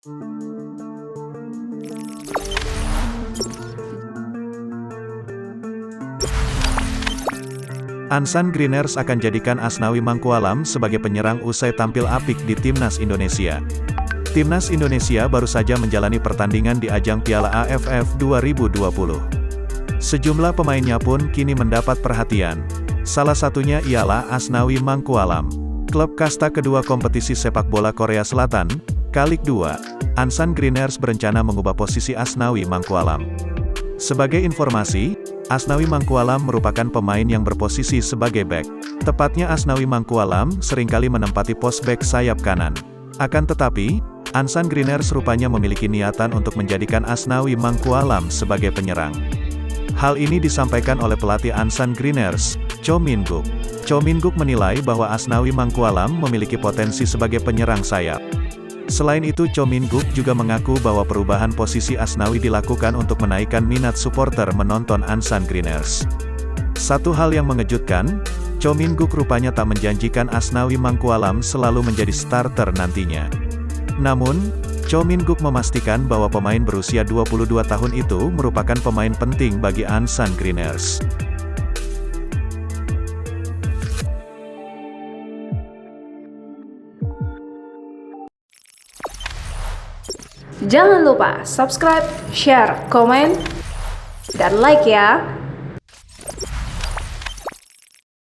Ansan Greeners akan jadikan Asnawi Mangkualam sebagai penyerang usai tampil apik di Timnas Indonesia. Timnas Indonesia baru saja menjalani pertandingan di ajang Piala AFF 2020. Sejumlah pemainnya pun kini mendapat perhatian. Salah satunya ialah Asnawi Mangkualam. Klub kasta kedua kompetisi sepak bola Korea Selatan, K-League 2, Ansan Greeners berencana mengubah posisi Asnawi Mangkualam. Sebagai informasi, Asnawi Mangkualam merupakan pemain yang berposisi sebagai bek. Tepatnya Asnawi Mangkualam seringkali menempati pos bek sayap kanan. Akan tetapi, Ansan Greeners rupanya memiliki niatan untuk menjadikan Asnawi Mangkualam sebagai penyerang. Hal ini disampaikan oleh pelatih Ansan Greeners, Cho Min-guk. Cho Min-guk menilai bahwa Asnawi Mangkualam memiliki potensi sebagai penyerang sayap. Selain itu, Cho Min-guk juga mengaku bahwa perubahan posisi Asnawi dilakukan untuk menaikkan minat supporter menonton Ansan Greeners. Satu hal yang mengejutkan, Cho Min-guk rupanya tak menjanjikan Asnawi Mangkualam selalu menjadi starter nantinya. Namun, Cho Min-guk memastikan bahwa pemain berusia 22 tahun itu merupakan pemain penting bagi Ansan Greeners. Jangan lupa subscribe, share, komen, dan like ya!